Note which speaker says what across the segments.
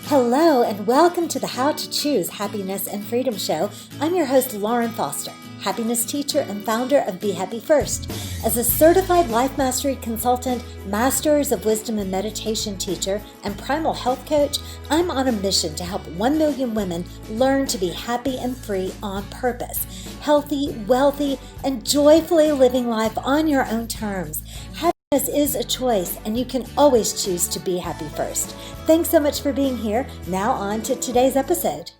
Speaker 1: Hello, and welcome to the How to Choose Happiness and Freedom Show. I'm your host, Lauren Foster, happiness teacher and founder of Be Happy First. As a certified life mastery consultant, masters of wisdom and meditation teacher, and primal health coach, I'm on a mission to help 1 million women learn to be happy and free on purpose, healthy, wealthy, and joyfully living life on your own terms. Happiness is a choice, and you can always choose to be happy first. Thanks so much for being here. Now on to today's episode.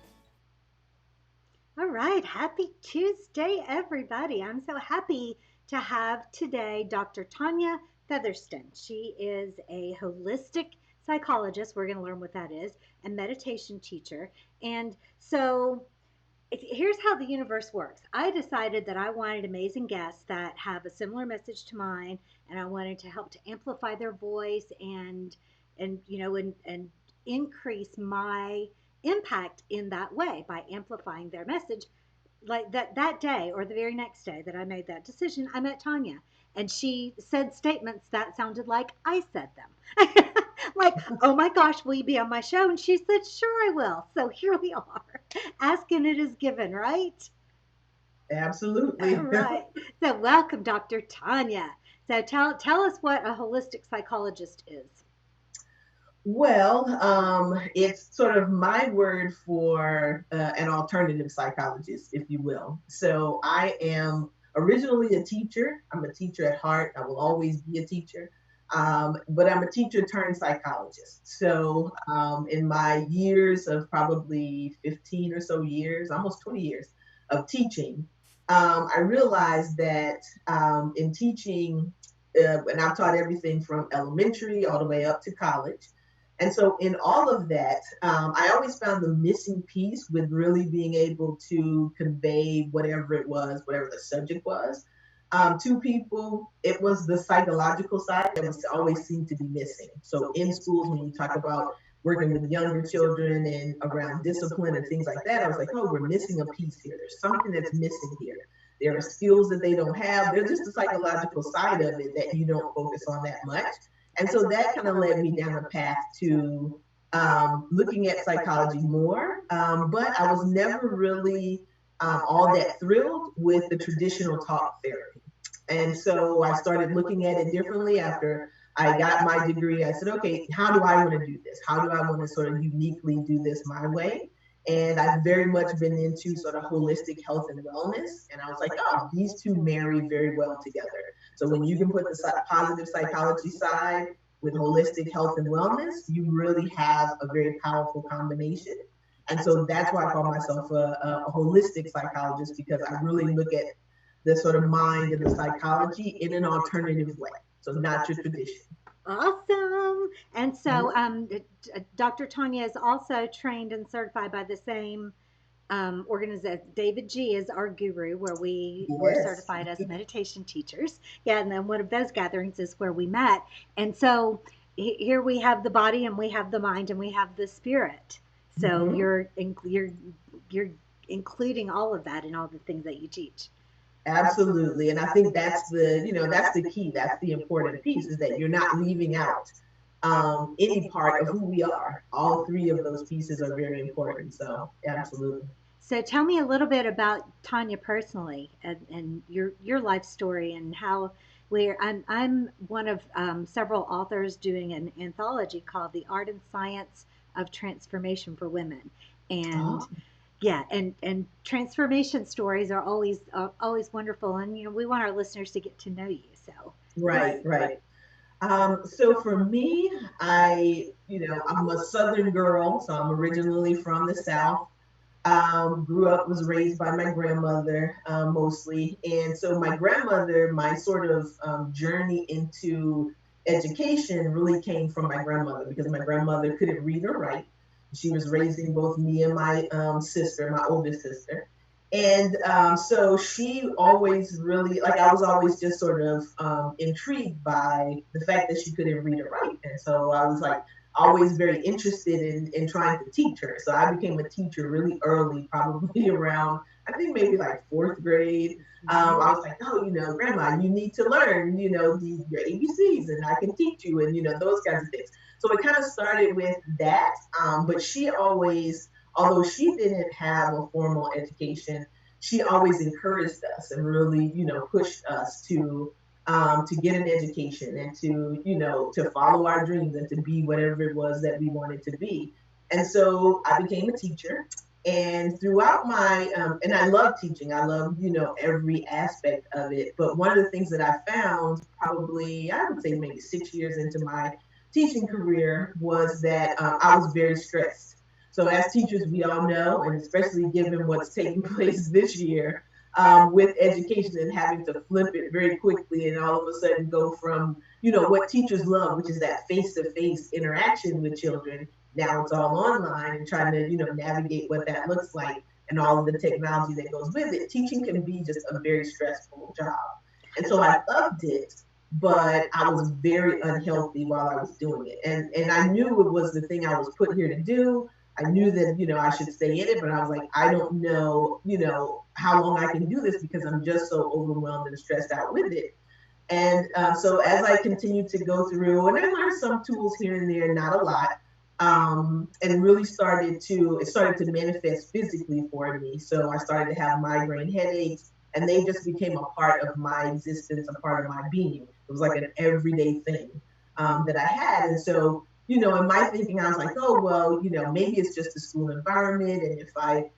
Speaker 1: All right. Happy Tuesday, everybody. I'm so happy to have today Dr. Tonya Featherston. She is a holistic psychologist. We're going to learn what that is, and meditation teacher. And so here's how the universe works. I decided that I wanted amazing guests that have a similar message to mine, and I wanted to help to amplify their voice and increase my impact in that way by amplifying their message. Like that day or the very next day that I made that decision, I met Tonya, and she said statements that sounded like I said them. Like, oh my gosh, will you be on my show? And she said, sure, I will. So here we are. Asking it is given, right?
Speaker 2: Absolutely.
Speaker 1: All right. So welcome, Dr. Tonya. So tell us what a holistic psychologist is.
Speaker 2: Well, it's sort of my word for an alternative psychologist, if you will. So I am originally a teacher. I'm a teacher at heart. I will always be a teacher. But I'm a teacher turned psychologist. So in my years of probably 15 or so years, almost 20 years of teaching, I realized that in teaching, and I've taught everything from elementary all the way up to college. And so in all of that, I always found the missing piece with really being able to convey whatever it was, whatever the subject was, to people. It was the psychological side that was always seemed to be missing. So in schools, when you talk about working with younger children and around discipline and things like that, I was like, oh, we're missing a piece here. There's something that's missing here. There are skills that they don't have. There's just the psychological side of it that you don't focus on that much. And so that kind of led me down a path to looking at psychology more. But I was never really all that thrilled with the traditional talk therapy. And so I started looking at it differently after I got my degree. I said, okay, how do I want to do this? How do I want to sort of uniquely do this my way? And I've very much been into sort of holistic health and wellness. And I was like, oh, these two marry very well together. So when you can put the positive psychology side with holistic health and wellness, you really have a very powerful combination. And so that's why I call myself a holistic psychologist, because I really look at the sort of mind and the psychology in an alternative way. So not your tradition.
Speaker 1: Awesome. And so Dr. Tonya is also trained and certified by the same organization. David G is our guru, where we were certified as meditation teachers. Yeah, and then one of those gatherings is where we met. And so here we have the body, and we have the mind, and we have the spirit. So you're including all of that in all the things that you teach.
Speaker 2: Absolutely. And I think that's that's the key. That's the important piece, is that you're not leaving out any part of who we are. All three of those pieces are very important. So absolutely.
Speaker 1: So tell me a little bit about Tonya personally, and your life story, and how where I'm one of several authors doing an anthology called The Art and Science of Transformation for Women. And yeah, and transformation stories are always wonderful, and we want our listeners to get to know you. So
Speaker 2: right. So for me, I'm a Southern girl, so I'm originally from the South. Grew up, was raised by my grandmother mostly. And so my grandmother, my sort of journey into education really came from my grandmother, because my grandmother couldn't read or write. She was raising both me and my sister, my oldest sister. And so she always really, like, I was always just sort of intrigued by the fact that she couldn't read or write. And so I was like, always very interested in trying to teach her. So I became a teacher really early, probably around, I think maybe like fourth grade. I was like, oh, grandma, you need to learn, your ABCs, and I can teach you, and those kinds of things. So it kind of started with that. But she always, although she didn't have a formal education, she always encouraged us and really, pushed us to get an education and to follow our dreams and to be whatever it was that we wanted to be. And so I became a teacher. And throughout and I love teaching. I love, every aspect of it. But one of the things that I found probably, I would say maybe 6 years into my teaching career was that I was very stressed. So as teachers, we all know, and especially given what's taking place this year, with education and having to flip it very quickly and all of a sudden go from, what teachers love, which is that face-to-face interaction with children. Now it's all online and trying to, navigate what that looks like and all of the technology that goes with it. Teaching can be just a very stressful job. And so I loved it, but I was very unhealthy while I was doing it. And I knew it was the thing I was put here to do. I knew that, I should stay in it, but I was like, I don't know, how long I can do this because I'm just so overwhelmed and stressed out with it. And so as I continued to go through, and I learned some tools here and there, not a lot, and really it started to manifest physically for me. So I started to have migraine headaches, and they just became a part of my existence, a part of my being. It was like an everyday thing that I had. And so, in my thinking, I was like, oh, well, maybe it's just the school environment. And if I,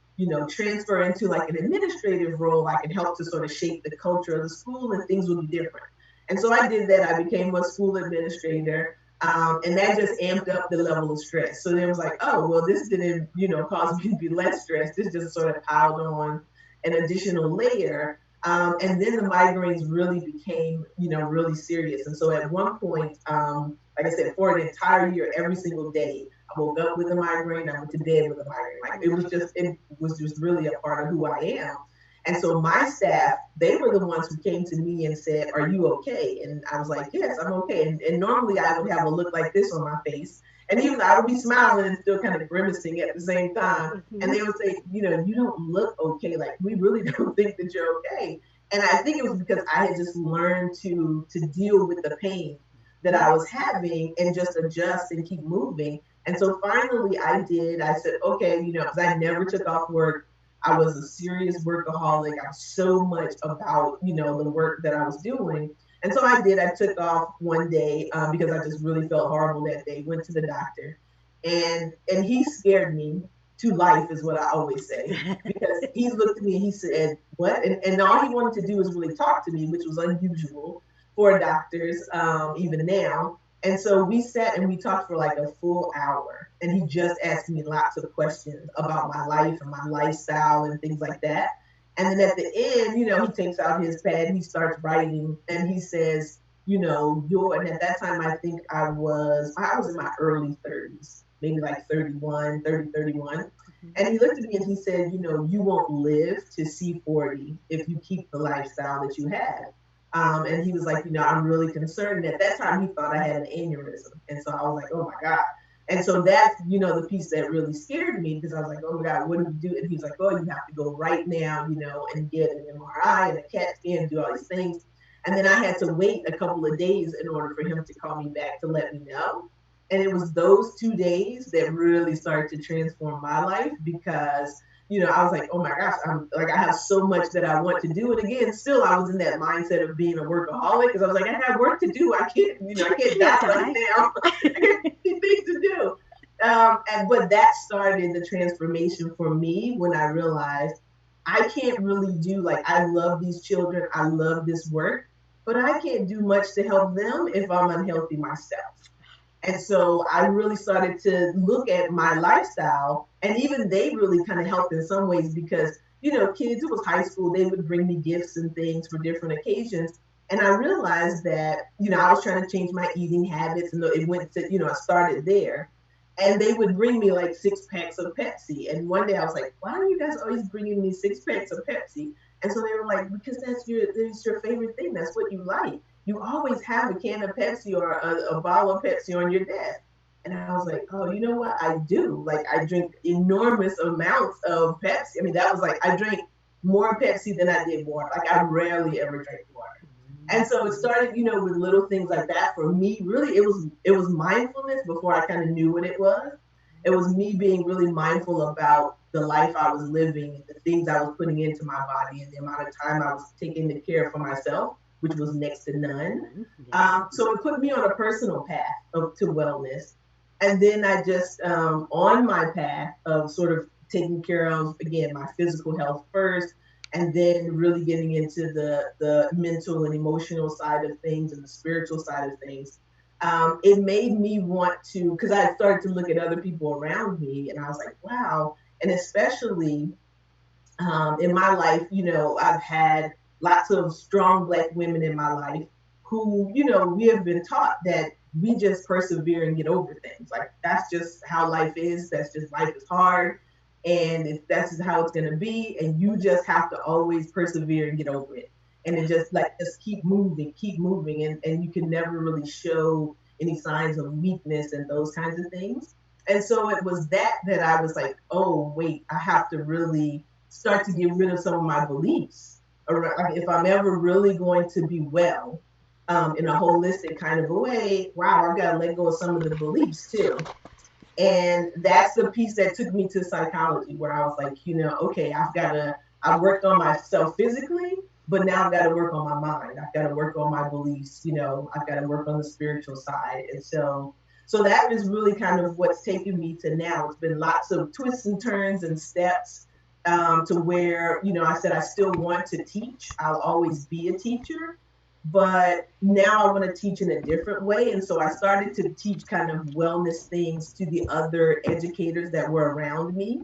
Speaker 2: transfer into like an administrative role, I can help to sort of shape the culture of the school and things will be different. And so I did that. I became a school administrator. And that just amped up the level of stress. So then it was like, oh, well, this didn't, cause me to be less stressed. This just sort of piled on an additional layer. And then the migraines really became, really serious. And so at one point, like I said, for an entire year, every single day, I woke up with a migraine. I went to bed with a migraine. Like it was just really a part of who I am. And so my staff, they were the ones who came to me and said, are you okay? And I was like, yes, I'm okay. And normally I would have a look like this on my face. And even I would be smiling and still kind of grimacing at the same time. And they would say, you don't look okay. Like, we really don't think that you're okay. And I think it was because I had just learned to deal with the pain that I was having and just adjust and keep moving. And so finally I did. I said, okay, because I never took off work. I was a serious workaholic. I was so much about, the work that I was doing. And so I did. I took off one day because I just really felt horrible that day. Went to the doctor, and he scared me to life, is what I always say, because he looked at me and he said, "What?" And all he wanted to do was really talk to me, which was unusual for doctors, even now. And so we sat and we talked for like a full hour. And he just asked me lots of questions about my life and my lifestyle and things like that. And then at the end, he takes out his pad, he starts writing, and he says, and at that time, I think I was in my early 30s, maybe like 31, 30, 31. And he looked at me and he said, you won't live to see 40 if you keep the lifestyle that you have. And he was like, I'm really concerned. And at that time, he thought I had an aneurysm. And so I was like, oh my God. And so that's, the piece that really scared me, because I was like, oh my God, what do we do? And he was like, oh, you have to go right now, and get an MRI and a CAT scan and do all these things. And then I had to wait a couple of days in order for him to call me back to let me know. And it was those 2 days that really started to transform my life, because I was like, oh my gosh, I have so much that I want to do. And again, still, I was in that mindset of being a workaholic, because I was like, I have work to do. I can't die right now. I got things to do. But that started the transformation for me when I realized I can't really do, like, I love these children. I love this work, but I can't do much to help them if I'm unhealthy myself. And so I really started to look at my lifestyle, and even they really kind of helped in some ways, because, kids, it was high school, they would bring me gifts and things for different occasions. And I realized that, I was trying to change my eating habits, and it went to, I started there. And they would bring me like 6 packs of Pepsi. And one day I was like, why are you guys always bringing me 6 packs of Pepsi? And so they were like, because that's your favorite thing. That's what you like. You always have a can of Pepsi or a bottle of Pepsi on your desk. And I was like, oh, you know what? I do. Like, I drink enormous amounts of Pepsi. I mean, that was like, I drank more Pepsi than I did water. Like I rarely ever drank water. And so it started, with little things like that. For me, really, it was mindfulness before I kind of knew what it was. It was me being really mindful about the life I was living and the things I was putting into my body and the amount of time I was taking the care for myself, which was next to none. So it put me on a personal path to wellness. And then I just, on my path of sort of taking care of, again, my physical health first, and then really getting into the mental and emotional side of things and the spiritual side of things. It made me want to, because I had started to look at other people around me, and I was like, wow. And especially in my life, I've had lots of strong Black women in my life who, we have been taught that we just persevere and get over things. Like that's just how life is. That's just life is hard. And that's just how it's going to be. And you just have to always persevere and get over it. And it just keep moving. And you can never really show any signs of weakness and those kinds of things. And so it was that I was like, oh, wait, I have to really start to get rid of some of my beliefs. Like if I'm ever really going to be well, in a holistic kind of a way, wow, I've got to let go of some of the beliefs too. And that's the piece that took me to psychology, where I was like, okay, I worked on myself physically, but now I've got to work on my mind. I've got to work on my beliefs, I've got to work on the spiritual side. And so that is really kind of what's taken me to now. It's been lots of twists and turns and steps, to where, I said, I still want to teach. I'll always be a teacher, but now I want to teach in a different way. And so I started to teach kind of wellness things to the other educators that were around me.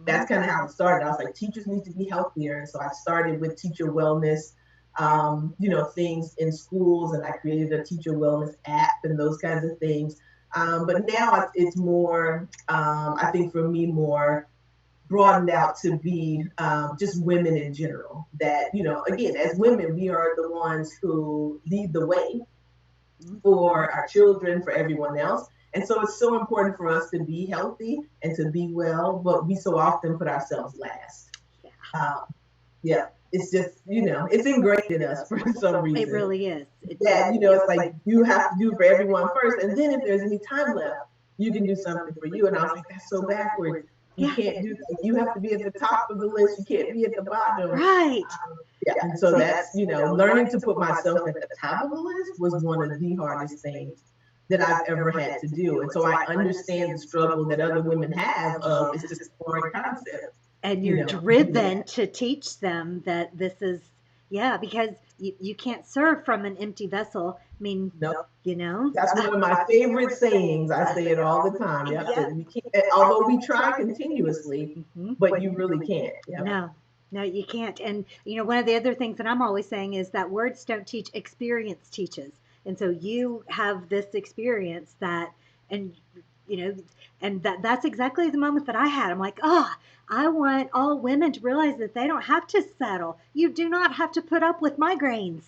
Speaker 2: That's kind of how it started. I was like, teachers need to be healthier. And so I started with teacher wellness, things in schools, and I created a teacher wellness app and those kinds of things. But now it's more, I think for me, more broadened out to be just women in general. That, again, as women, we are the ones who lead the way for our children, for everyone else. And so it's so important for us to be healthy and to be well, but we so often put ourselves last. Yeah, it's just, it's ingrained in us for some reason.
Speaker 1: It really is.
Speaker 2: It's like you have to do for everyone first. And then if there's any time left, you can do something for you. And I was like, that's so backwards. You can't do that. You have to be at the top of the list. You can't be at the bottom.
Speaker 1: Right.
Speaker 2: And so that's, learning to put myself at the top of the list was one of the hardest things that I've ever had to do. And so I understand the struggle that other women have of it's just a foreign concept.
Speaker 1: And you're driven to teach them that this is, because you can't serve from an empty vessel. I mean,
Speaker 2: nope.
Speaker 1: That's
Speaker 2: one of my favorite sayings. I say it all the time. We can't, although we try continuously, but you really can't.
Speaker 1: No, you can't. And, one of the other things that I'm always saying is that words don't teach, experience teaches. And so you have this experience and that's exactly the moment that I had. I'm like, I want all women to realize that they don't have to settle. You do not have to put up with migraines.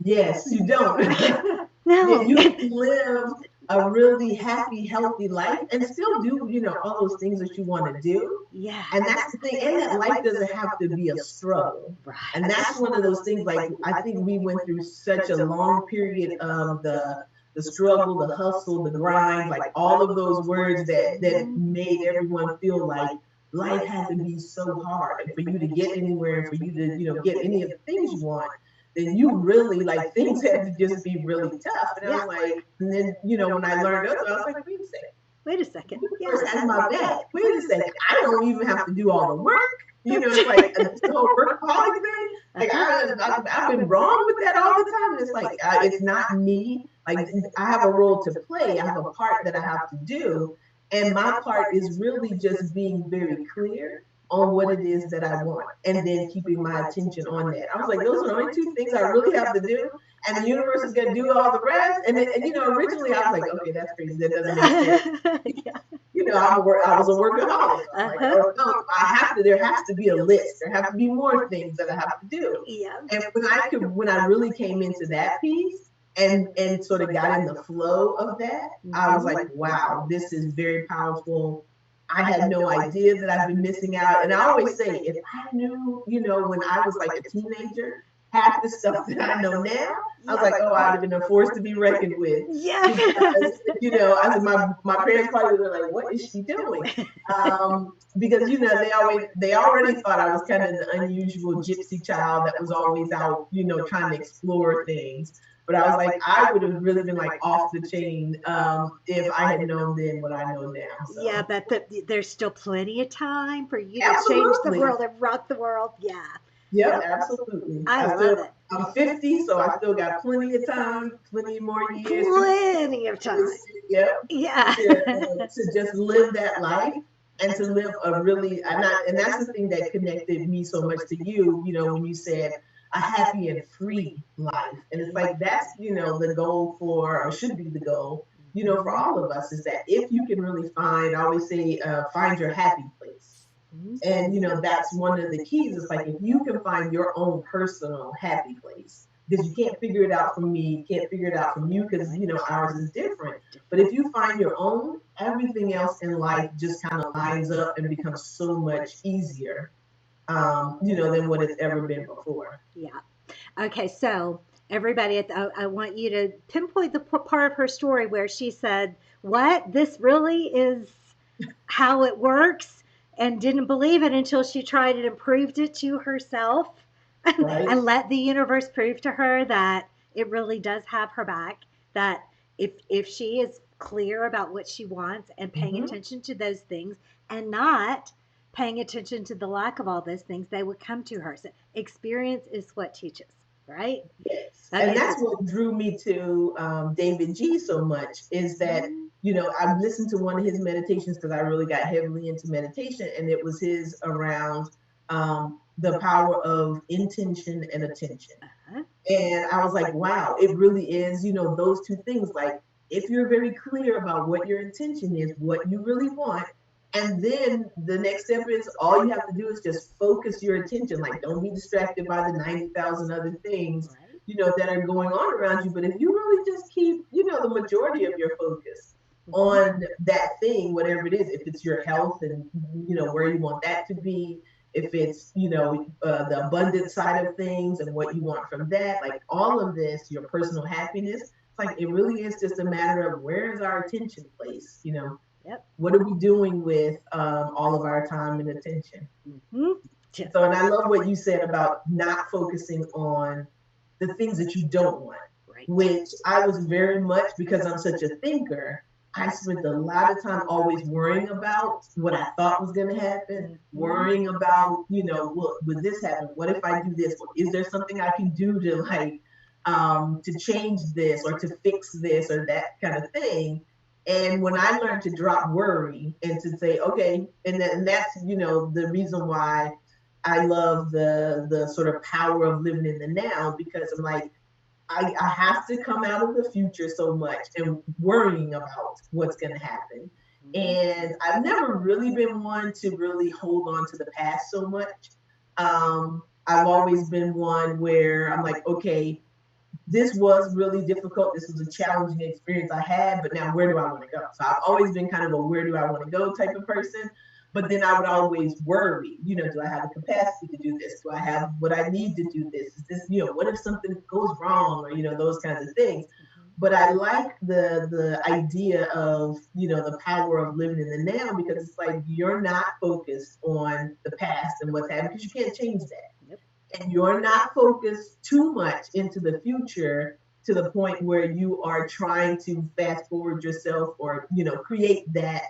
Speaker 2: Yes, you don't.
Speaker 1: No.
Speaker 2: You can live a really happy, healthy life and still do, all those things that you want to do.
Speaker 1: Yeah.
Speaker 2: And that's the thing. And that life doesn't have to be a struggle.
Speaker 1: Right.
Speaker 2: And that's one of those things, like, I think we went through such a long period of the struggle, the hustle, the grind, like all of those words that made everyone feel like life had to be so hard. And for you to get anywhere, and for you to, get any of the things you want, then you really, like, things had to just be really tough. And I was like, and then, when I learned other, I was like, wait a second. Universe has my back. Wait a second. I don't even have to do all the work. It's like the whole workaholic thing. Like I've been wrong with that all the time. And it's like, it's not me. Like I have a role to play. I have a part that I have to do. And my part is really just being very clear on what it is that I want, and then keeping my attention on that. I was like, those are the only two things I really have to do, and the universe is going to do all the rest. And originally I was like, okay, that's crazy. That doesn't make sense. I was a workaholic. Like, no, there has to be a list. There have to be more things that I have to do.
Speaker 1: Yeah.
Speaker 2: And when I really came into that piece and sort of got in the flow of that, I was like, wow, this is very powerful. I had no idea that I've been missing out. And I always say, if I knew, when I was like a teenager, half the stuff that I know now, I was like, oh, I'd have been a force to be reckoned with.
Speaker 1: Yeah.
Speaker 2: Because, I said, my parents probably were like, what is she doing? Because, they already thought I was kind of the unusual gypsy child that was always out, trying to explore things. But I was like, I would have really been like off the chain if I had known then what I know now. So.
Speaker 1: Yeah, but there's still plenty of time for you to
Speaker 2: Absolutely.
Speaker 1: change the world and rock the world. Yeah.
Speaker 2: Yep, absolutely.
Speaker 1: I love it.
Speaker 2: I'm 50, so I still got plenty of time, plenty more years.
Speaker 1: Plenty of time.
Speaker 2: Yep.
Speaker 1: Yeah.
Speaker 2: To just live that life and to live a really, and that's the thing that connected me so much to you, when you said a happy and free life. And it's like, that's, the goal for, or should be the goal, for all of us, is that if you can really find, I always say, find your happy place. And, that's one of the keys. It's like, if you can find your own personal happy place, because you can't figure it out from me, can't figure it out from you, because, ours is different. But if you find your own, everything else in life just kind of lines up and becomes so much easier, than what it's ever been before.
Speaker 1: Yeah. Okay. So everybody, I want you to pinpoint the part of her story where she said, what, this really is how it works, and didn't believe it until she tried it and proved it to herself.
Speaker 2: Right.
Speaker 1: And let the universe prove to her that it really does have her back, that if she is clear about what she wants and paying attention to those things and not paying attention to the lack of all those things, they would come to her. So experience is what teaches, right?
Speaker 2: Yes.
Speaker 1: Okay.
Speaker 2: And that's what drew me to David G so much, is that, I listened to one of his meditations because I really got heavily into meditation, and it was his around the power of intention and attention. And I was like, wow, it really is, those two things. Like, if you're very clear about what your intention is, what you really want, and then the next step is, all you have to do is just focus your attention. Like, don't be distracted by the 90,000 other things, that are going on around you. But if you really just keep, the majority of your focus on that thing, whatever it is, if it's your health and, where you want that to be, if it's, the abundant side of things and what you want from that, like all of this, your personal happiness, it's like, it really is just a matter of, where is our attention placed,
Speaker 1: Yep.
Speaker 2: What are we doing with all of our time and attention? So, and I love what you said about not focusing on the things that you don't want, which I was very much, because I'm such a thinker, I spent a lot of time always worrying about what I thought was going to happen, worrying about, would this happen? What if I do this? Is there something I can do to to change this or to fix this or that kind of thing? And when I learned to drop worry and to say, okay, and that's, the reason why I love the sort of power of living in the now, because I'm like, I have to come out of the future so much and worrying about what's going to happen. And I've never really been one to really hold on to the past so much. I've always been one where I'm like, okay, this was really difficult. This was a challenging experience I had, but now where do I want to go? So I've always been kind of a where do I want to go type of person. But then I would always worry, do I have the capacity to do this? Do I have what I need to do this? Is this, what if something goes wrong, or, those kinds of things. But I like the idea of, the power of living in the now, because it's like, you're not focused on the past and what's happening, because you can't change that. And you're not focused too much into the future to the point where you are trying to fast forward yourself or, create that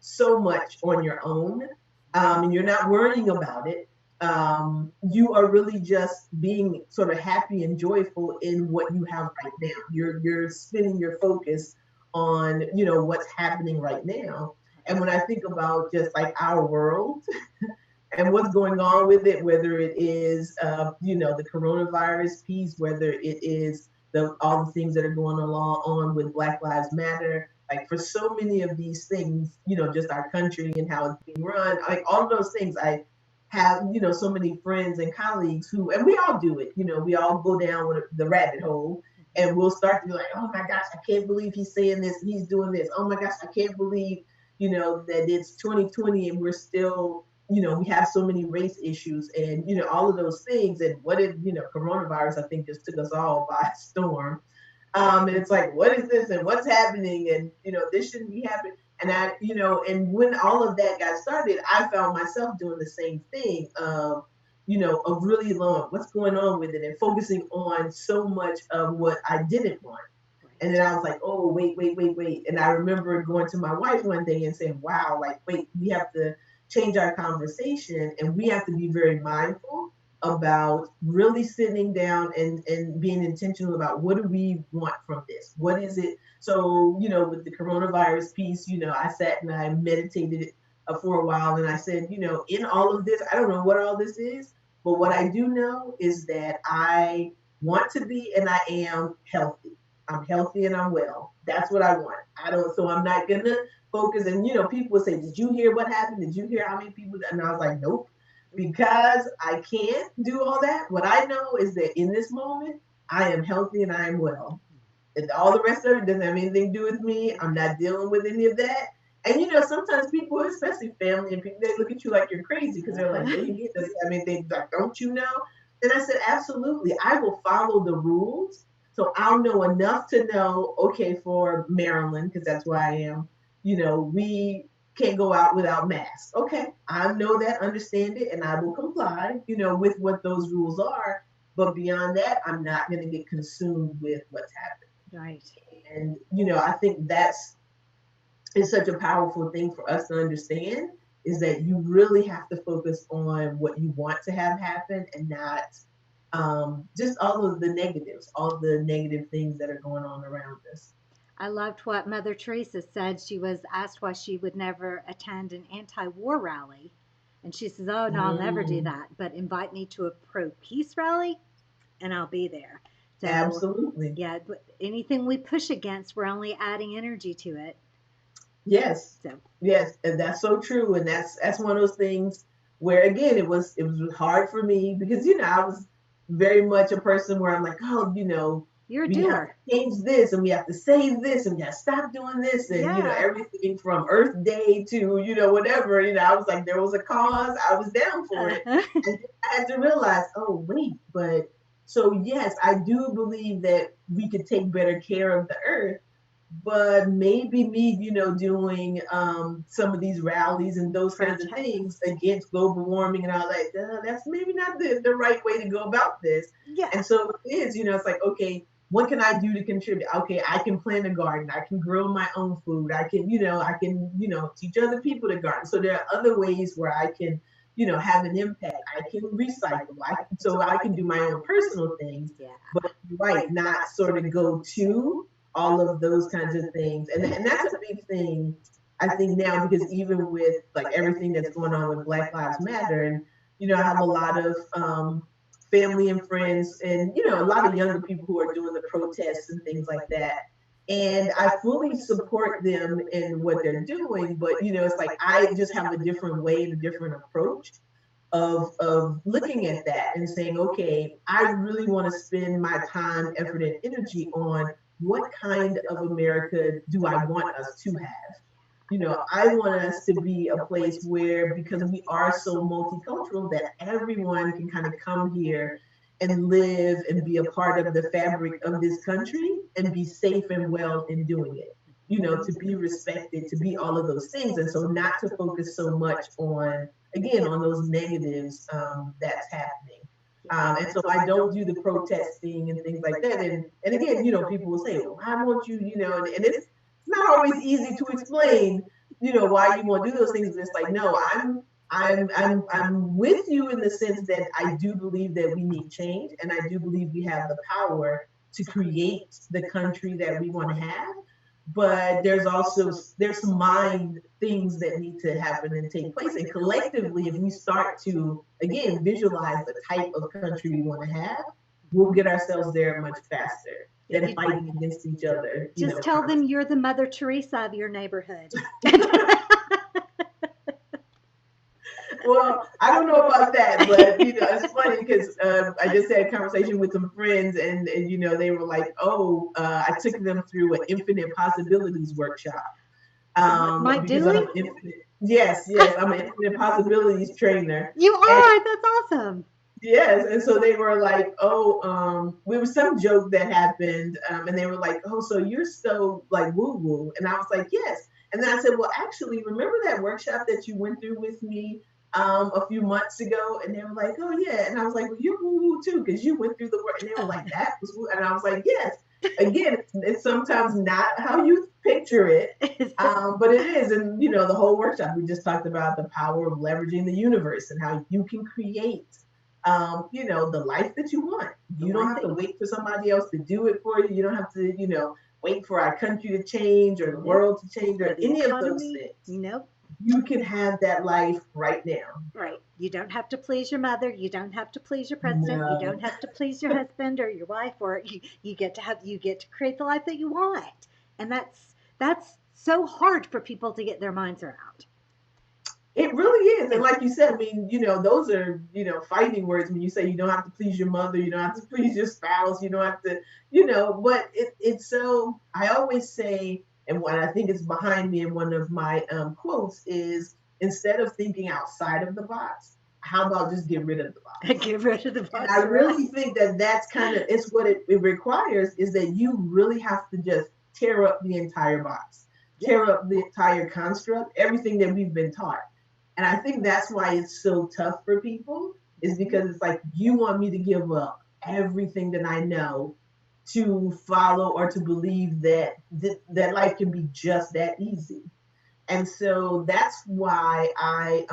Speaker 2: so much on your own, and you're not worrying about it. You are really just being sort of happy and joyful in what you have right now. You're spinning your focus on, what's happening right now. And when I think about just like our world and what's going on with it, whether it is, the coronavirus piece, whether it is all the things that are going on with Black Lives Matter, like for so many of these things, just our country and how it's being run, like all of those things, I have, so many friends and colleagues who, and we all do it, we all go down with the rabbit hole, and we'll start to be like, oh my gosh, I can't believe he's saying this and he's doing this. Oh my gosh, I can't believe, that it's 2020 and we're still, we have so many race issues and, all of those things. And what did, coronavirus, I think, just took us all by storm. And it's like, what is this and what's happening? And, this shouldn't be happening. And and when all of that got started, I found myself doing the same thing of really long, what's going on with it and focusing on so much of what I didn't want. And then I was like, oh, wait, wait, wait, wait. And I remember going to my wife one day and saying, wow, like, wait, we have to change our conversation and we have to be very mindful about really sitting down and being intentional about what do we want from this? What is it? So, with the coronavirus piece, I sat and I meditated for a while and I said, in all of this, I don't know what all this is, but what I do know is that I want to be and I am healthy. I'm healthy and I'm well. That's what I want. So I'm not gonna focus. And people would say, did you hear what happened? Did you hear how many people? And I was like, nope, because I can't do all that. What I know is that in this moment, I am healthy and I am well. And all the rest of it doesn't have anything to do with me. I'm not dealing with any of that. And sometimes people, especially family and people, they look at you like you're crazy because they're like, baby, it doesn't have anything. Like, don't you know? And I said, absolutely. I will follow the rules. So I'll know enough to know, okay, for Maryland, because that's where I am, we can't go out without masks. Okay, I know that, understand it, and I will comply, with what those rules are. But beyond that, I'm not going to get consumed with what's happening.
Speaker 1: Right.
Speaker 2: And, I think is such a powerful thing for us to understand, is that you really have to focus on what you want to have happen and not just all of the negatives, all the negative things that are going on around us.
Speaker 1: I loved what Mother Teresa said. She was asked why she would never attend an anti-war rally. And she says, oh, no, I'll never do that. But invite me to a pro-peace rally and I'll be there. So,
Speaker 2: absolutely.
Speaker 1: Yeah, but anything we push against, we're only adding energy to it.
Speaker 2: Yes. So. Yes, and that's so true. And that's one of those things where, again, it was hard for me because, I was very much a person where I'm like, oh,
Speaker 1: you're a
Speaker 2: we
Speaker 1: doer.
Speaker 2: have to change this and we have to save this and we got to stop doing this and everything from Earth Day to whatever. I was like, there was a cause, I was down for it. And I had to realize, oh wait, but so yes, I do believe that we could take better care of the earth. But maybe me, doing some of these rallies and those kinds of things against global warming and all that, that's maybe not the right way to go about this.
Speaker 1: Yeah.
Speaker 2: And so it is, it's like, okay, what can I do to contribute? Okay, I can plant a garden. I can grow my own food. I can, teach other people to garden. So there are other ways where I can, have an impact. I can recycle. So I can do my own personal things.
Speaker 1: Yeah.
Speaker 2: But right, not sort of go to all of those kinds of things. And that's a big thing, I think, now, because even with like everything that's going on with Black Lives Matter, and, I have a lot of family and friends and, a lot of younger people who are doing the protests and things like that. And I fully support them in what they're doing. But, it's like I just have a different way and a different approach of looking at that and saying, okay, I really want to spend my time, effort, and energy on what kind of America do I want us to have? I want us to be a place where, because we are so multicultural, that everyone can kind of come here and live and be a part of the fabric of this country and be safe and well in doing it. To be respected, to be all of those things. And so not to focus so much on, again, on those negatives that's happening. And so I don't do the protesting and things like that. And again, people will say, well, why won't you, and it's not always easy to explain, why you won't do those things. But it's like, no, I'm with you in the sense that I do believe that we need change. And I do believe we have the power to create the country that we want to have. But there's some mind things that need to happen and take place. And collectively, if we start to, again, visualize the type of country we want to have, we'll get ourselves there much faster than fighting against each other.
Speaker 1: Just tell them you're the Mother Teresa of your neighborhood.
Speaker 2: Well, I don't know about that, but it's funny because I just had a conversation with some friends, and they were like, "Oh, I took them through an infinite possibilities workshop,"
Speaker 1: Mike
Speaker 2: Because
Speaker 1: Dooley?
Speaker 2: I'm infinite. Yes, yes, I'm an infinite possibilities trainer.
Speaker 1: You
Speaker 2: And
Speaker 1: are. That's awesome.
Speaker 2: yes, and so they were like, "Oh, we were some joke that happened," and they were like, "Oh, so you're so like woo woo," and I was like, "Yes," and then I said, "Well, actually, remember that workshop that you went through with me a few months ago?" And they were like, "Oh yeah," and I was like, "Well, you're woo woo too because you went through the work," and they were like, "That was woo," and I was like, "Yes." Again, it's sometimes not how you picture it, but it is, and the whole workshop we just talked about the power of leveraging the universe and how you can create the life that you want.
Speaker 1: The
Speaker 2: You don't
Speaker 1: life
Speaker 2: have
Speaker 1: that
Speaker 2: to
Speaker 1: you.
Speaker 2: wait for somebody else to do it for you. You don't have to, wait for our country to change or the
Speaker 1: Nope.
Speaker 2: world to change
Speaker 1: Or
Speaker 2: or
Speaker 1: the
Speaker 2: any of those
Speaker 1: economy.
Speaker 2: things.
Speaker 1: Nope.
Speaker 2: You can have that life right now.
Speaker 1: Right. You don't have to please your mother. You don't have to please your president. You
Speaker 2: No,
Speaker 1: don't have to please your husband or your wife, or you get to create the life that you want. And that's so hard for people to get their minds around.
Speaker 2: it really is. And
Speaker 1: It,
Speaker 2: like you said, I mean, those are, fighting words when you say you don't have to please your mother, you don't have to please your spouse, you don't have to, but it's so, I always say, and what I think is behind me in one of my quotes is instead of thinking outside of the box, how about just get rid of the box?
Speaker 1: get rid of the
Speaker 2: And I
Speaker 1: box, right?
Speaker 2: really think that that's kind of it's what it requires is that you really have to just tear up the entire box,
Speaker 1: Yep.
Speaker 2: tear up the entire construct, everything that we've been taught. And I think that's why it's so tough for people is
Speaker 1: Mhm.
Speaker 2: because it's like you want me to give up everything that I know to follow or to believe that that life can be just that easy. And so that's why I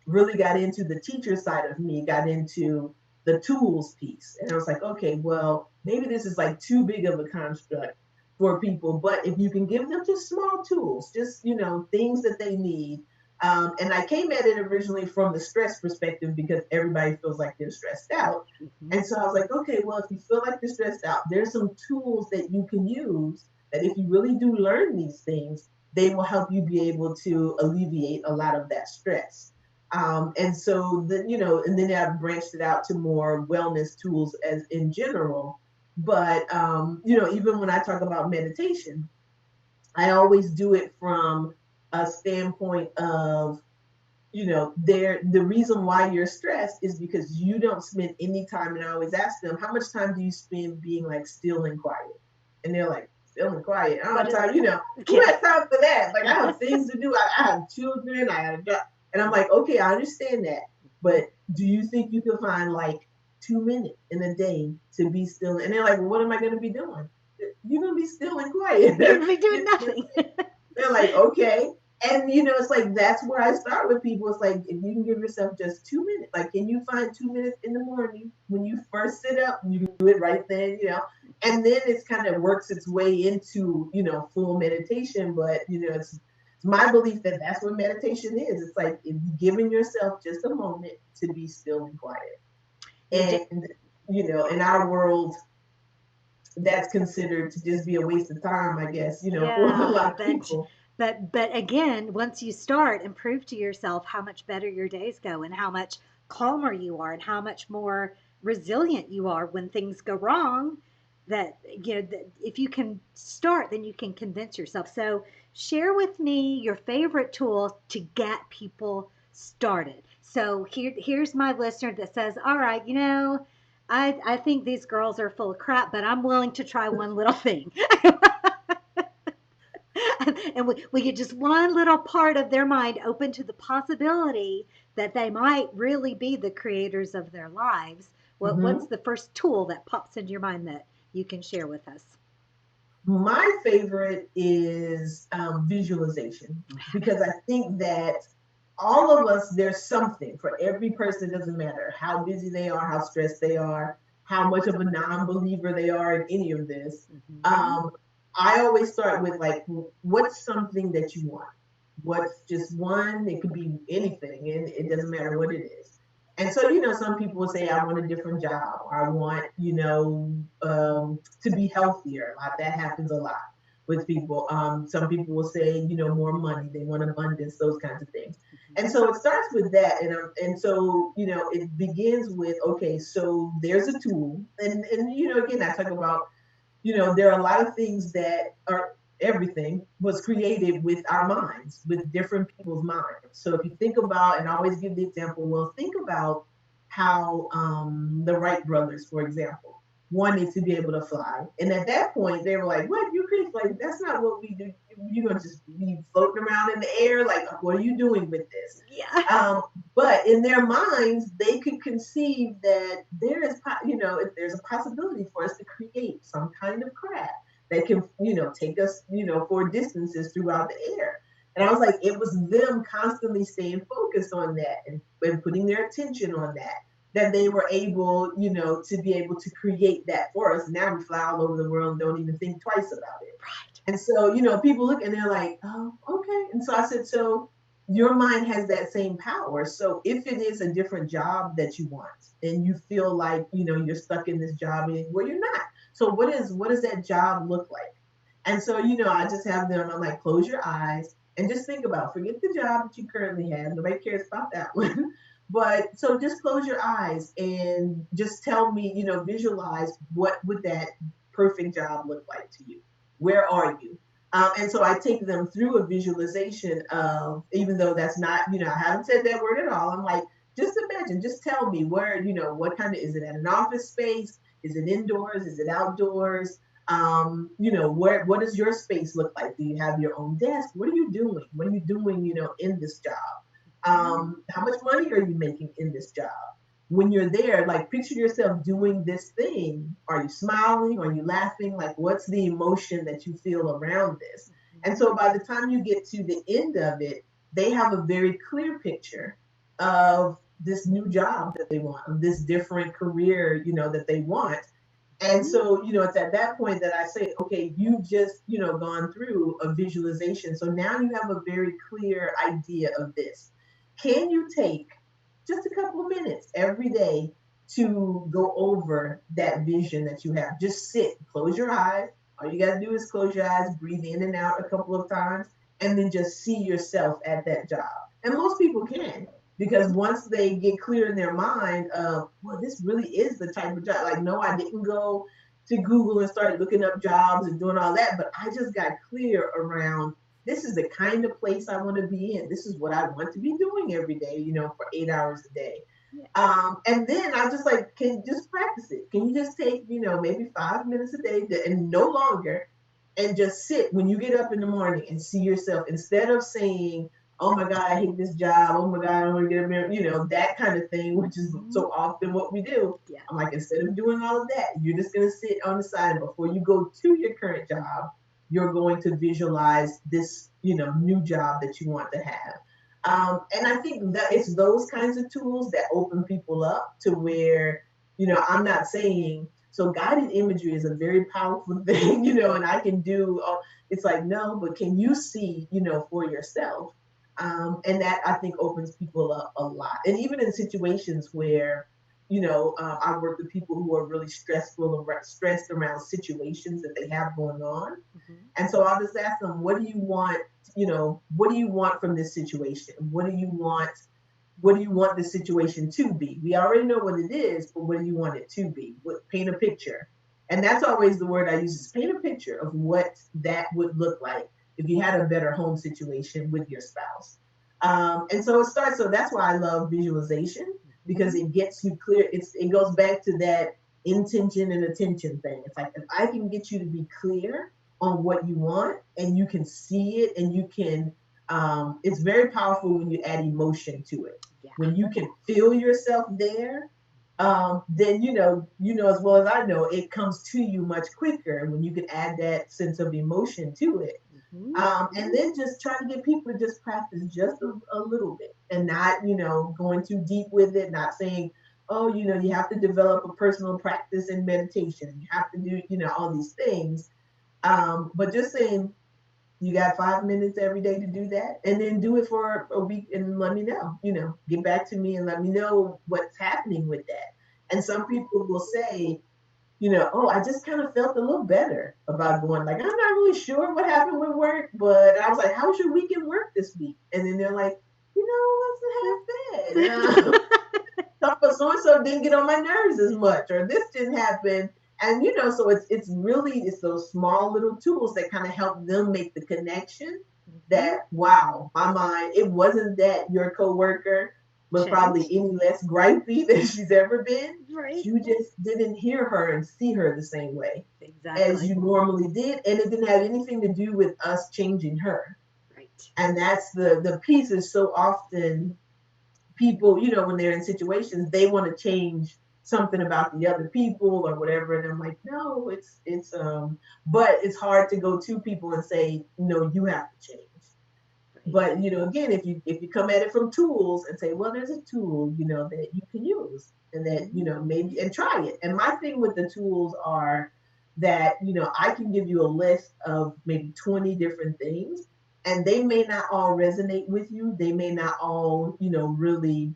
Speaker 2: really got into the teacher side of me, got into the tools piece. And I was like, okay, well, maybe this is like too big of a construct for people, but if you can give them just small tools, just, things that they need. And I came at it originally from the stress perspective because everybody feels like they're stressed out.
Speaker 1: Mhm.
Speaker 2: And so I was like, okay, well, if you feel like you're stressed out, there's some tools that you can use that if you really do learn these things, they will help you be able to alleviate a lot of that stress. And so and then I've branched it out to more wellness tools as in general. But even when I talk about meditation, I always do it from a standpoint of the reason why you're stressed is because you don't spend any time. And I always ask them, how much time do you spend being like still and quiet? And they're like, still and quiet, I don't
Speaker 1: What
Speaker 2: have
Speaker 1: is
Speaker 2: time.
Speaker 1: that?
Speaker 2: Who
Speaker 1: Yeah.
Speaker 2: has time for that? Like I have things to do. I have children, I have a job. And I'm like, okay, I understand that, but do you think you can find like 2 minutes in a day to be still? And they're like, well, what am I going to be doing? You're going to be still and quiet.
Speaker 1: You're gonna be doing nothing.
Speaker 2: They're like, okay. And it's like that's where I start with people. It's like if you can give yourself just 2 minutes, like can you find 2 minutes in the morning when you first sit up, you can do it right then, and then it's kind of works its way into, full meditation. But it's my belief that that's what meditation is. It's like if you giving yourself just a moment to be still and quiet.
Speaker 1: You do.
Speaker 2: And in our world, that's considered to just be a waste of time, I guess, for a
Speaker 1: Yeah,
Speaker 2: lot of people.
Speaker 1: but again, once you start and prove to yourself how much better your days go and how much calmer you are and how much more resilient you are when things go wrong, that that if you can start, then you can convince yourself. So share with me your favorite tool to get people started. So here's my listener that says, all right, I think these girls are full of crap, but I'm willing to try one little thing. And we get just one little part of their mind open to the possibility that they might really be the creators of their lives. What's
Speaker 2: Mhm.
Speaker 1: the first tool that pops into your mind that you can share with us?
Speaker 2: My favorite is visualization because I think that all of us, there's something for every person. It doesn't matter how busy they are, how stressed they are, how much of a non-believer they are in any of this.
Speaker 1: Mhm.
Speaker 2: Um, I always start with like, what's something that you want? What's just one? It could be anything, and it doesn't matter what it is. And so, some people will say, I want a different job. I want, to be healthier. That happens a lot with people. Some people will say, more money. They want abundance, those kinds of things. And so it starts with that. And so, it begins with, okay, so there's a tool. And again, I talk about, there are a lot of things that are everything was created with our minds, with different people's minds. So if you think about, and I always give the example, well, think about how the Wright brothers, for example, wanted to be able to fly. And at that point, they were like, what? You could, like, that's not what we do. You're going to just be floating around in the air. Like, what are you doing with this?
Speaker 1: Yeah.
Speaker 2: But in their minds, they could conceive that there is, if there's a possibility for us to create some kind of craft that can, take us, for distances throughout the air. And I was like, it was them constantly staying focused on that and putting their attention on that they were able, to be able to create that for us. Now we fly all over the world and don't even think twice about it.
Speaker 1: Right.
Speaker 2: And so, people look and they're like, oh, okay. And so I said, so your mind has that same power. So if it is a different job that you want and you feel like, you're stuck in this job, well, you're not. So what does that job look like? And so, I just have them, I'm like, close your eyes and just think about, forget the job that you currently have. Nobody cares about that one. But so just close your eyes and just tell me, visualize what would that perfect job look like to you? Where are you? And so I take them through a visualization of, even though that's not, I haven't said that word at all. I'm like, just imagine, just tell me where, what kind of, is it at an office space? Is it indoors? Is it outdoors? What does your space look like? Do you have your own desk? What are you doing? What are you doing, in this job? How much money are you making in this job? When you're there, like picture yourself doing this thing. Are you smiling? Are you laughing? Like, what's the emotion that you feel around this? And so by the time you get to the end of it, they have a very clear picture of this new job that they want, of this different career, that they want. And so, it's at that point that I say, okay, you just, gone through a visualization. So now you have a very clear idea of this. Can you take just a couple of minutes every day to go over that vision that you have? Just sit, close your eyes. All you got to do is close your eyes, breathe in and out a couple of times, and then just see yourself at that job. And most people can, because once they get clear in their mind of, well, this really is the type of job. Like, no, I didn't go to Google and start looking up jobs and doing all that, but I just got clear around, this is the kind of place I want to be in. This is what I want to be doing every day, for 8 hours a day. Yeah. And then I just like, can you just practice it? Can you just take, maybe 5 minutes a day and no longer, and just sit when you get up in the morning and see yourself, instead of saying, oh my God, I hate this job. Oh my God, I don't want to get a married, that kind of thing, which is so often what we do. Yeah. I'm like, instead of doing all of that, you're just going to sit on the side, and before you go to your current job, you're going to visualize this, new job that you want to have. And I think that it's those kinds of tools that open people up to where, I'm not saying, so guided imagery is a very powerful thing, and I can do, it's like, no, but can you see, for yourself? And that I think opens people up a lot. And even in situations where, I work with people who are really stressed around situations that they have going on. Mm-hmm. And so I'll just ask them, what do you want? What do you want from this situation? What do you want the situation to be? We already know what it is, but what do you want it to be? Paint a picture. And that's always the word I use, is paint a picture of what that would look like if you had a better home situation with your spouse. And so so that's why I love visualization, because it gets you clear. It goes back to that intention and attention thing. It's like, if I can get you to be clear on what you want, and you can see it, and you can, it's very powerful when you add emotion to it. Yeah. When you can feel yourself there, then as well as I know, it comes to you much quicker when you can add that sense of emotion to it. Mm-hmm. And then just try to get people to just practice just a little bit, and not, going too deep with it, not saying, oh, you have to develop a personal practice in meditation. You have to do, all these things. But just saying, you got 5 minutes every day to do that, and then do it for a week and let me know, get back to me and let me know what's happening with that. And some people will say, oh, I just kind of felt a little better about going. Like, I'm not really sure what happened with work, but I was like, how was your weekend work this week? And then they're like, it wasn't half bad. So-and-so didn't get on my nerves as much, or this didn't happen And so it's those small little tools that kind of help them make the connection that, wow, my mind, it wasn't that your coworker was probably any less gripey than she's ever been.
Speaker 1: Right.
Speaker 2: You just didn't hear her and see her the same way as
Speaker 1: Exactly.
Speaker 2: you normally did. And it didn't have anything to do with us changing her.
Speaker 1: Right.
Speaker 2: And that's the piece. Is so often people, when they're in situations, they want to change something about the other people or whatever. And I'm like, no, but it's hard to go to people and say, no, you have to change. But again, if you come at it from tools and say, well, there's a tool, that you can use, and that maybe, and try it. And my thing with the tools are that I can give you a list of maybe 20 different things, and they may not all resonate with you. They may not all really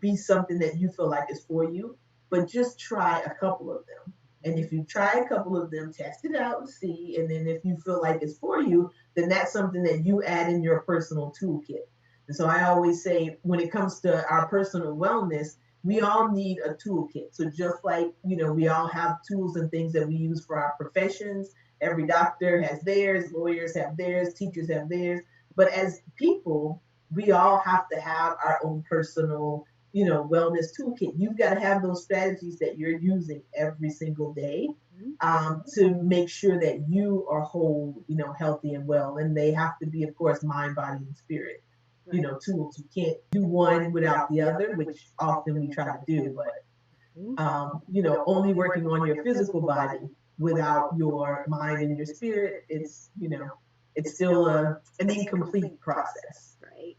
Speaker 2: be something that you feel like is for you. But just try a couple of them. And if you try a couple of them, test it out and see. And then if you feel like it's for you, then that's something that you add in your personal toolkit. And so I always say, when it comes to our personal wellness, we all need a toolkit. So just like, we all have tools and things that we use for our professions. Every doctor has theirs, lawyers have theirs, teachers have theirs. But as people, we all have to have our own personal wellness toolkit. You've got to have those strategies that you're using every single day to make sure that you are whole, healthy and well. And they have to be, of course, mind, body, and spirit, tools. You can't do one without the other, which often we try to do. But, only working on your physical body without your mind and your spirit, it's still an incomplete process.
Speaker 1: Right.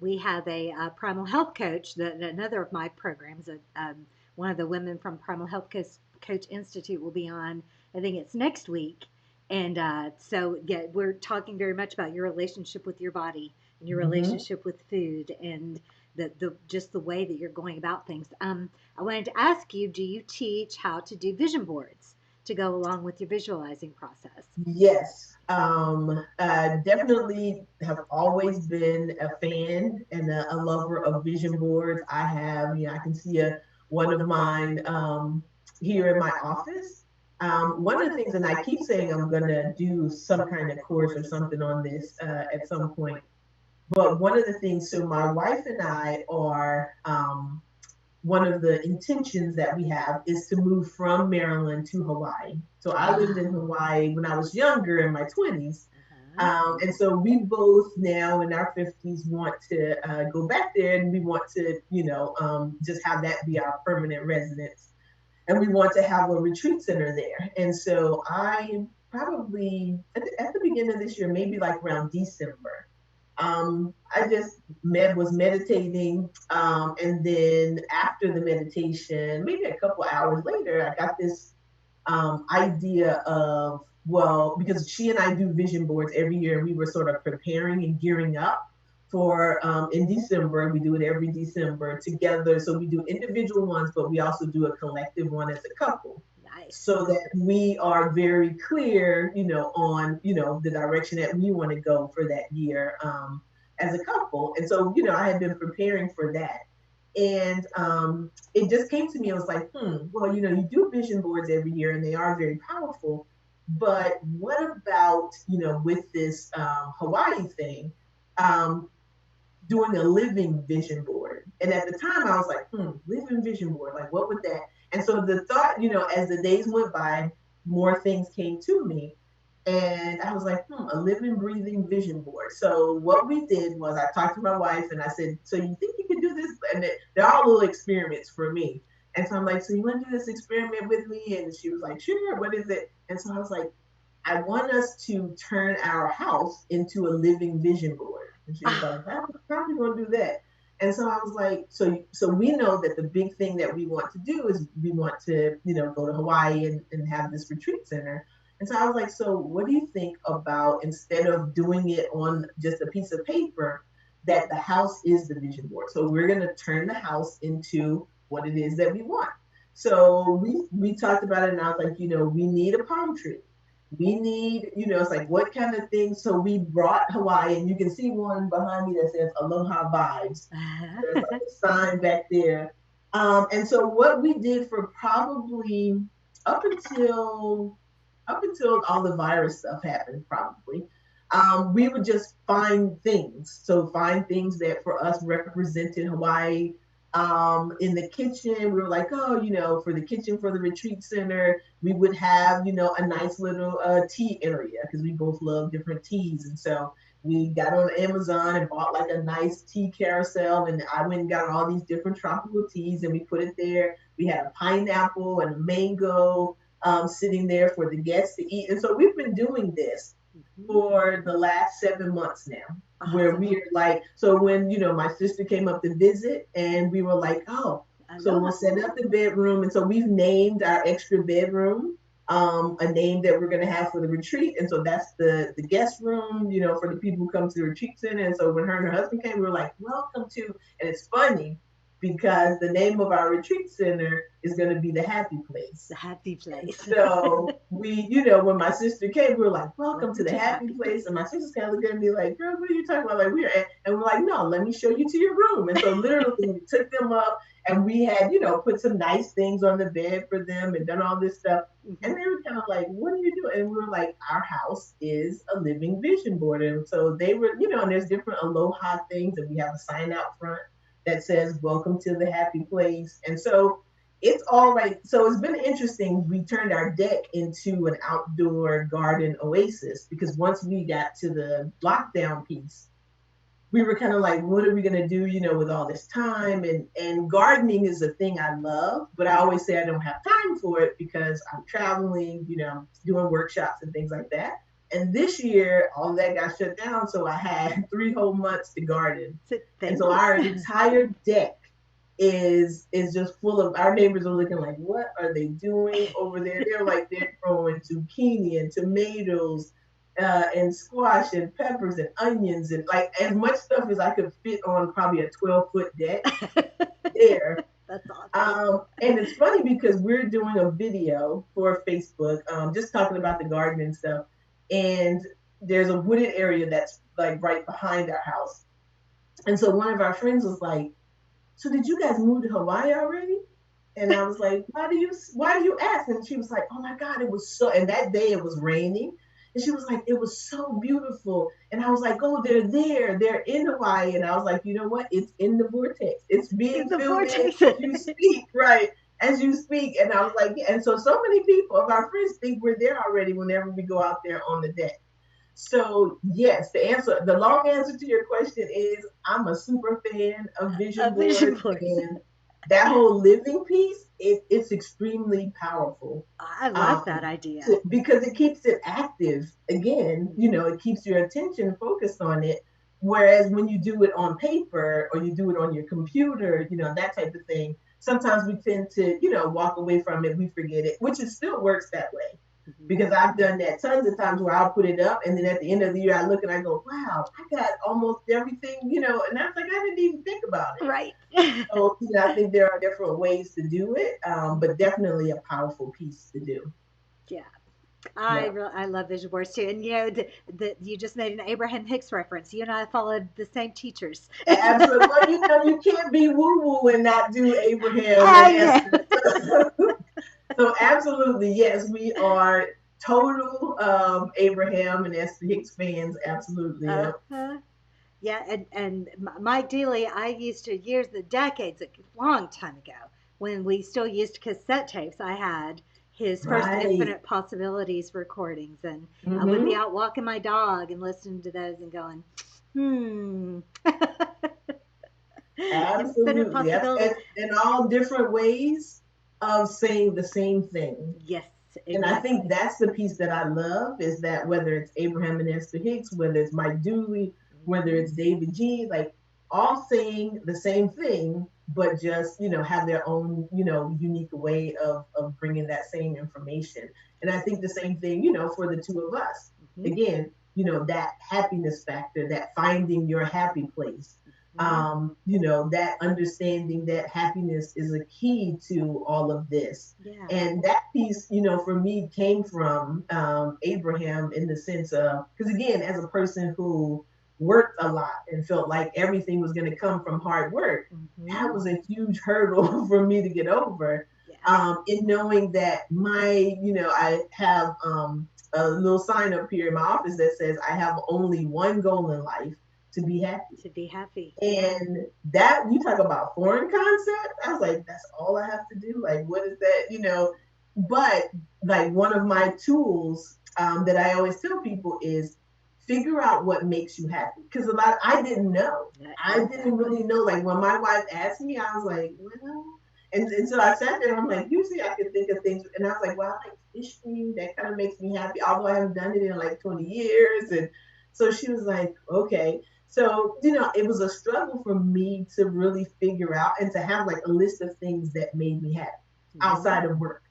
Speaker 1: We have a Primal Health Coach, another of my programs. One of the women from Primal Health Coach Institute will be on, I think it's next week. And so, yeah, we're talking very much about your relationship with your body and your relationship with food and the just the way that you're going about things. I wanted to ask you, do you teach how to do vision boards to go along with your visualizing process?
Speaker 2: Yes. Definitely have always been a fan and a lover of vision boards. I have, I can see one of mine here in my office. One of the things, and I keep saying I'm going to do some kind of course or something on this at some point. But one of the things, so my wife and I are, one of the intentions that we have is to move from Maryland to Hawaii. So I lived in Hawaii when I was younger in my 20s. And so we both now in our 50s want to go back there, and we want to, just have that be our permanent residence. And we want to have a retreat center there. And so I probably, at the beginning of this year, maybe like around December, I just was meditating, and then after the meditation, maybe a couple hours later, I got this idea of, well, because she and I do vision boards every year, and we were sort of preparing and gearing up for in December. We do it every December together. So we do individual ones, but we also do a collective one as a couple.
Speaker 1: Nice.
Speaker 2: So that we are very clear, on, the direction that we want to go for that year as a couple. And so, I had been preparing for that. And it just came to me, I was like, well, you do vision boards every year and they are very powerful. But what about, with this Hawaii thing, doing a living vision board? And at the time I was like, living vision board, like what would that? And so the thought, as the days went by, more things came to me. And I was like, a living, breathing vision board. So what we did was I talked to my wife and I said, so you think you can do this? And they're all little experiments for me. And so I'm like, so you want to do this experiment with me? And she was like, sure, what is it? And so I was like, I want us to turn our house into a living vision board. And she was like, how are we going to do that? And so I was like, so we know that the big thing that we want to do is we want to, go to Hawaii and have this retreat center. And so I was like, so what do you think about, instead of doing it on just a piece of paper, that the house is the vision board? So we're going to turn the house into what it is that we want. So we talked about it, and I was like, we need a palm tree. We need, it's like, what kind of things? So we brought Hawaii, and you can see one behind me that says Aloha Vibes. There's like a sign back there. And so what we did for probably up until all the virus stuff happened, probably, we would just find things. So find things that for us represented Hawaii. In the kitchen, we were like, oh, for the kitchen for the retreat center, we would have, a nice little tea area because we both love different teas. And so we got on Amazon and bought like a nice tea carousel. And I went and got all these different tropical teas and we put it there. We had a pineapple and a mango sitting there for the guests to eat. And so we've been doing this for the last 7 months now, where we're like, so when, my sister came up to visit and we were like, oh, so we'll set up the bedroom. And so we've named our extra bedroom a name that we're going to have for the retreat. And so that's the guest room, for the people who come to the retreat center. And so when her and her husband came, we were like, welcome to, and it's funny because the name of our retreat center is going to be the happy place.
Speaker 1: The happy place.
Speaker 2: So we, when my sister came, we were like, welcome to the happy place. And my sister's kind of looking at me like, girl, what are you talking about? Like, we're at, and we're like, no, let me show you to your room. And so literally we took them up and we had, put some nice things on the bed for them and done all this stuff. And they were kind of like, what are you doing? And we were like, our house is a living vision board. And so they were, and there's different aloha things, and we have a sign out front that says, welcome to the happy place. And so it's all right. So it's been interesting. We turned our deck into an outdoor garden oasis because once we got to the lockdown piece, we were kind of like, what are we going to do, with all this time? And gardening is a thing I love, but I always say I don't have time for it because I'm traveling, doing workshops and things like that. And this year, all of that got shut down. So I had 3 whole months to garden. And so our entire deck is just full of, our neighbors are looking like, what are they doing over there? They're like, they're growing zucchini and tomatoes and squash and peppers and onions and like as much stuff as I could fit on probably a 12-foot deck there.
Speaker 1: That's awesome.
Speaker 2: And it's funny because we're doing a video for Facebook, just talking about the garden and stuff. And there's a wooded area that's like right behind our house. And so one of our friends was like, so did you guys move to Hawaii already? And I was like, why do you ask? And she was like, oh my God, it was so, and that day it was raining. And she was like, it was so beautiful. And I was like, oh, they're in Hawaii. And I was like, you know what? It's in the vortex. It's being filled in as you speak, right? As you speak. And I was like, yeah. And so many people of our friends think we're there already whenever we go out there on the deck. So yes, the long answer to your question is I'm a super fan of vision boards. And that whole living piece, it's extremely powerful.
Speaker 1: I love that idea.
Speaker 2: Because it keeps it active. Again, it keeps your attention focused on it. Whereas when you do it on paper or you do it on your computer, that type of thing, sometimes we tend to, walk away from it, we forget it, which it still works that way. Because I've done that tons of times where I'll put it up and then at the end of the year I look and I go, wow, I got almost everything, and I was like, I didn't even think about it.
Speaker 1: Right.
Speaker 2: So I think there are different ways to do it, but definitely a powerful piece to do.
Speaker 1: Yeah. I love vision boards too. And you just made an Abraham-Hicks reference. You and I followed the same teachers.
Speaker 2: Absolutely. Well, you can't be woo-woo and not do Abraham. So absolutely, yes, we are total Abraham and Esther Hicks fans. Absolutely.
Speaker 1: Yeah, and Mike Dealey, I used to decades, a long time ago, when we still used cassette tapes. I had his first Infinite Possibilities recordings, and I would be out walking my dog and listening to those and going,
Speaker 2: Absolutely. And all different ways of saying the same thing.
Speaker 1: Yes. Exactly.
Speaker 2: And I think that's the piece that I love is that whether it's Abraham and Esther Hicks, whether it's Mike Dooley, whether it's David G, like all saying the same thing, but just, have their own, unique way of bringing that same information. And I think the same thing, for the two of us. Again, that happiness factor, that finding your happy place. That understanding that happiness is a key to all of this.
Speaker 1: Yeah.
Speaker 2: And that piece, for me came from Abraham in the sense of, because again, as a person who worked a lot and felt like everything was going to come from hard work, that was a huge hurdle for me to get over.
Speaker 1: Yeah.
Speaker 2: In knowing that I have a little sign up here in my office that says I have only one goal in life, to be happy.
Speaker 1: To be happy. Yeah.
Speaker 2: And that, you talk about foreign concept, I was like, that's all I have to do. Like, what is that? But like one of my tools that I always tell people is figure out what makes you happy. Because I didn't know. I didn't really know. Like when my wife asked me, I was like, well, and so I sat there and I'm like, usually I can think of things. And I was like, well, I like fishing. That kind of makes me happy, although I haven't done it in like 20 years. And so she was like, okay. So, it was a struggle for me to really figure out and to have like a list of things that made me happy outside of work.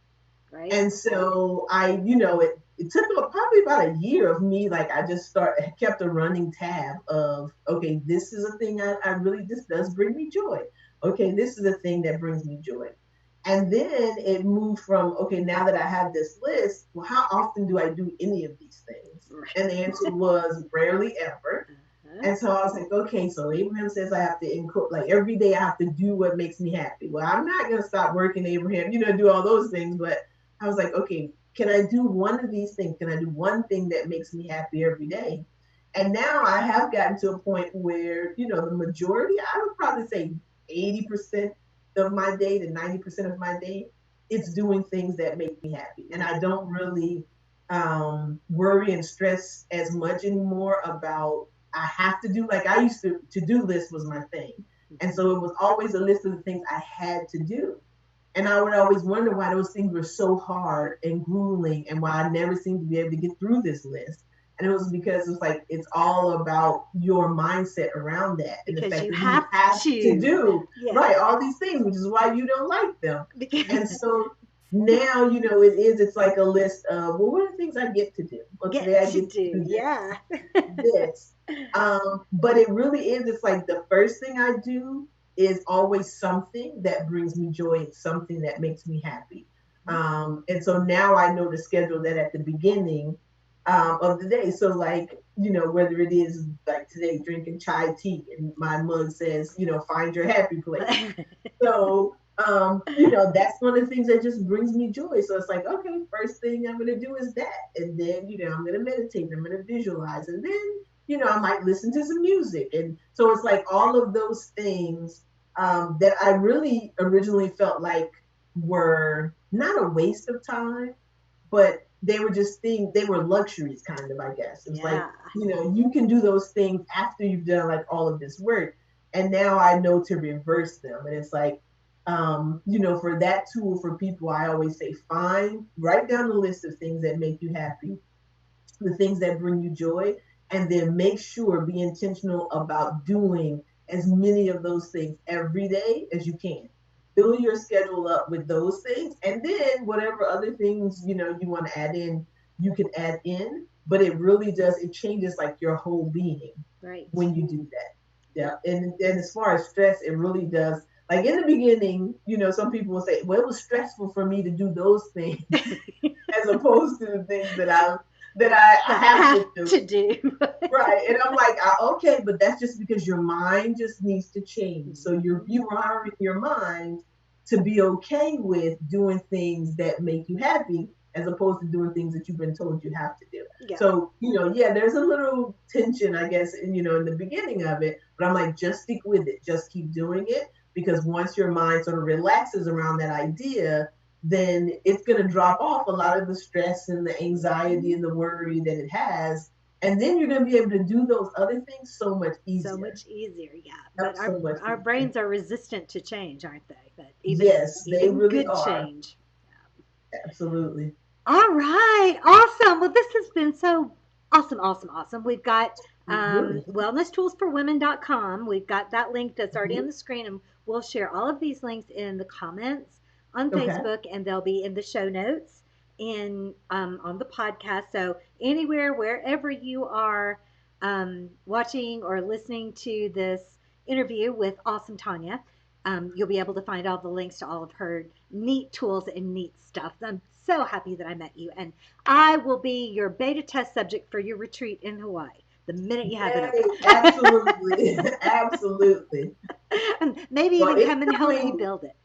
Speaker 1: Right.
Speaker 2: And so it took probably about a year of me, like I just kept a running tab of, okay, this is a thing I really, this does bring me joy. Okay, this is a thing that brings me joy. And then it moved from, okay, now that I have this list, well, how often do I do any of these things?
Speaker 1: Right.
Speaker 2: And the answer was rarely ever. And so I was like, okay, so Abraham says I have to like every day I have to do what makes me happy. Well, I'm not going to stop working, Abraham, do all those things. But I was like, okay, can I do one of these things? Can I do one thing that makes me happy every day? And now I have gotten to a point where, the majority, I would probably say 80% of my day to 90% of my day, it's doing things that make me happy. And I don't really worry and stress as much anymore about I have to do, like I used to-do list was my thing. And so it was always a list of the things I had to do. And I would always wonder why those things were so hard and grueling and why I never seemed to be able to get through this list. And it was because it's like, it's all about your mindset around that. And
Speaker 1: because
Speaker 2: the fact
Speaker 1: you
Speaker 2: that
Speaker 1: have
Speaker 2: you have to do,
Speaker 1: yes.
Speaker 2: right, all these things, which is why you don't like them. And so now, it's like a list of, well, what are the things I get to do? Well, today I get to do this.
Speaker 1: Yeah.
Speaker 2: This. But it really is, it's like the first thing I do is always something that brings me joy. It's something that makes me happy. And so now I know to schedule that at the beginning of the day. So like, whether it is like today drinking chai tea and my mug says, find your happy place. So, that's one of the things that just brings me joy. So it's like, okay, first thing I'm going to do is that. And then, I'm going to meditate, I'm going to visualize. And then, I might listen to some music. And so it's like all of those things that I really originally felt like were not a waste of time, but they were just things, they were luxuries kind of, I guess. It was like, you can do those things after you've done like all of this work. And now I know to reverse them. And it's like, for that tool for people, I always say, write down the list of things that make you happy, the things that bring you joy, and then make sure, be intentional about doing as many of those things every day as you can. Fill your schedule up with those things, and then whatever other things, you want to add in, you can add in, but it really does, it changes like your whole being when you do that. Yeah. And as far as stress, it really does. Like in the beginning, some people will say, well, it was stressful for me to do those things as opposed to the things that I have to do. Right. And I'm like, okay, but that's just because your mind just needs to change. So you're wiring your mind to be okay with doing things that make you happy as opposed to doing things that you've been told you have to do. Yeah. So, there's a little tension, I guess, in the beginning of it, but I'm like, just stick with it. Just keep doing it, because once your mind sort of relaxes around that idea, then it's going to drop off a lot of the stress and the anxiety and the worry that it has. And then you're going to be able to do those other things so much easier.
Speaker 1: So much easier, yeah. But our brains are resistant to change, aren't they? But
Speaker 2: yes, they really
Speaker 1: good
Speaker 2: are.
Speaker 1: Change.
Speaker 2: Yeah. Absolutely.
Speaker 1: All right. Awesome. Well, this has been so awesome. We've got wellnesstoolsforwomen.com. We've got that link that's already on the screen, and we'll share all of these links in the comments on Facebook, and they'll be in the show notes and on the podcast. So anywhere, wherever you are watching or listening to this interview with awesome Tonya, you'll be able to find all the links to all of her neat tools and neat stuff. I'm so happy that I met you, and I will be your beta test subject for your retreat in Hawaii the minute you have it open.
Speaker 2: Absolutely. Absolutely.
Speaker 1: And maybe even come and help you build it.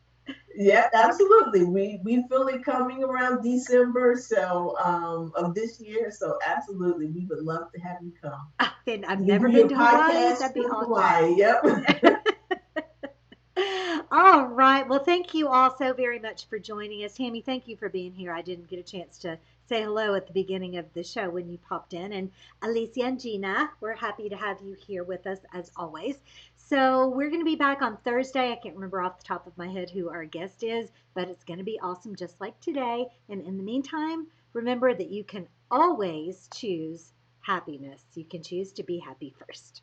Speaker 2: Yeah, absolutely. We feel it coming around December of this year. So absolutely, we would love to have you come.
Speaker 1: And I've
Speaker 2: You can
Speaker 1: never
Speaker 2: do
Speaker 1: been
Speaker 2: your
Speaker 1: to Hawaii.
Speaker 2: podcast
Speaker 1: That'd be
Speaker 2: from
Speaker 1: awesome.
Speaker 2: Hawaii. Yep.
Speaker 1: All right. Well, thank you all so very much for joining us. Tammy, thank you for being here. I didn't get a chance to say hello at the beginning of the show when you popped in. And Alicia and Gina, we're happy to have you here with us as always. So we're going to be back on Thursday. I can't remember off the top of my head who our guest is, but it's going to be awesome just like today. And in the meantime, remember that you can always choose happiness. You can choose to be happy first.